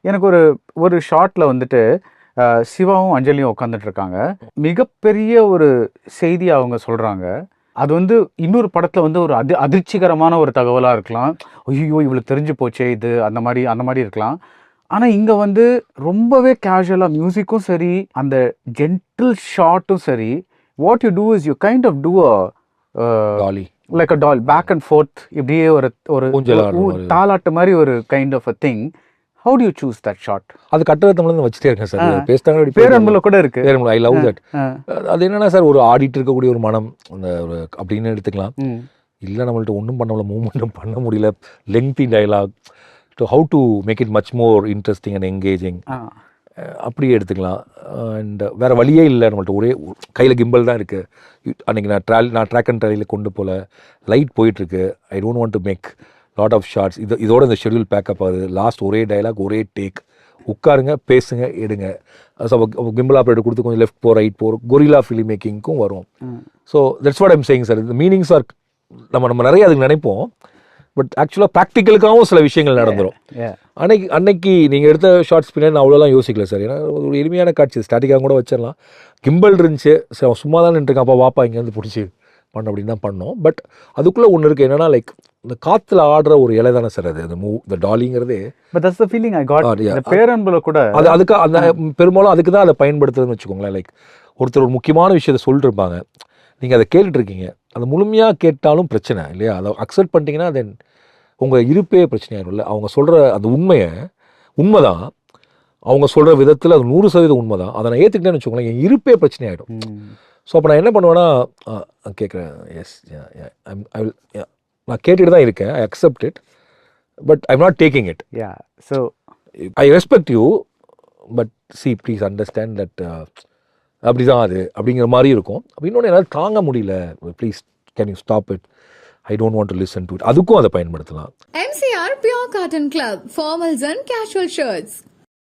எனக்கு ஒரு ஷார்ட்ல வந்துட்டு சிவாவும் அஞ்சலியும் உட்காந்துட்டு இருக்காங்க. மிகப்பெரிய ஒரு செய்தி அவங்க சொல்றாங்க. அது வந்து இன்னொரு படத்துல வந்து ஒரு அதிர்ச்சிகரமான ஒரு தகவலா இருக்கலாம். ஐயோ இவளுக்கு தெரிஞ்சு போச்சே இது, அந்த மாதிரி இருக்கலாம். ஆனா இங்க வந்து ரொம்பவே கேஷுவலா மியூசிக்கும் சரி, அந்த ஜென்டில் ஷாட்டும் சரி, what you do is you kind of do dolly like a doll back and forth, இப்படியே ஒரு தாலாட்டு மாதிரி ஒரு kind of a thing. How do you choose that shot? அது கட்டுரை தமிழ்ல வச்சுட்டே இருக்கேன் சார். பேசுறாங்க பேரன்புல கூட இருக்கு. I love that. அது என்னன்னா சார், ஒரு ஆடிட்டு இருக்கக்கூடிய ஒரு மனம் அந்த ஒரு அப்படின்னு எடுத்துக்கலாம். இல்லை நம்மள்ட்ட ஒன்றும் பண்ணல, மூவ்மெண்ட்டும் பண்ண முடியல, lengthy dialogue, to how to make it much more interesting and engaging, அப்படியே எடுத்துக்கலாம். அண்ட் வேறு வழியே இல்லை நம்மள்ட்ட, ஒரே கையில் கிம்பல் தான் இருக்குது. அன்றைக்கி நான் ட்ராக் அண்ட் ட்ராலியில் கொண்டு போகல, லைட் போயிட்டுருக்கு. I don't want to make lot of shorts. இதோட இந்த ஷெடியூல் பேக்கப் ஆகுது. லாஸ்ட் ஒரே டைலாக், ஒரே டேக், உட்காருங்க, பேசுங்க, எடுங்க. ஸோ கிம்பிள் ஆப்ரேட்டர் கொடுத்து கொஞ்சம் லெஃப்ட் போ ரைட் போ, கொரில்லா ஃபிலிம் மேக்கிங்க்கும் வரும். So that's what I'm saying sir. இந்த மீனிங்ஸ் ஆர் நம்ம நிறைய அதுக்கு நினைப்போம், பட் ஆக்சுவலாக ப்ராக்டிக்கலுக்காகவும் சில விஷயங்கள் நடந்துடும். அன்னைக்கு நீங்கள் எடுத்த ஷார்ட்ஸ் பின்னாடி நான் அவ்வளோலாம் யோசிக்கல சார். ஏன்னா ஒரு எளிமையான காட்சி, ஸ்டாட்டிக்காக கூட வச்சிடலாம். கிம்பல் இருந்துச்சு, சும்மா தான் நின்றுருக்கேன், அப்போ வாப்பா இங்கேருந்து பிடிச்சி பண்ண அப்படின்னு தான் பண்ணோம். பட் அதுக்குள்ளே ஒன்று இருக்குது, என்னென்னா லைக் இந்த காற்றுல ஆடுற ஒரு இலை தானே சார் அது, இந்த டாலிங்கிறதே. But that's the feeling I got. இந்த பேரன்புல கூட அதுக்கு அந்த பெரும்பாலும் அதுக்கு தான் அதை பயன்படுத்துறதுன்னு வச்சுக்கோங்களேன். லைக் ஒருத்தர் ஒரு முக்கியமான விஷயத்தை சொல்லிட்டு இருப்பாங்க, நீங்கள் அதை கேட்டுட்ருக்கீங்க, அதை முழுமையாக கேட்டாலும் பிரச்சனை இல்லையா, அதை அக்செப்ட் பண்ணிட்டீங்கன்னா தென் உங்கள் இருப்பே பிரச்சனையாயிரும்ல. அவங்க சொல்கிற அந்த உண்மைதான், அவங்க சொல்கிற விதத்தில் அது 100% உண்மை தான். அதை நான் ஏற்றுக்கிட்டேன்னு வச்சுக்கோங்களேன், என் இருப்பே பிரச்சனையாயிடும். ஸோ அப்போ நான் என்ன பண்ணுவேன்னா, கேட்குறேன், எஸ் நான் கேட்டுட்டு தான் இருக்கேன், I accept it, but I am not taking it. So I respect you, but see please understand that அப்படி தான் அது அப்படிங்கிற மாதிரி இருக்கும். இன்னொன்று என்னால் தாங்க முடியல, please can you stop it, I don't want to listen to it. அதுக்கும் அதை பயன்படுத்தலாம். MCR Pure Cotton Club, formals and casual shirts.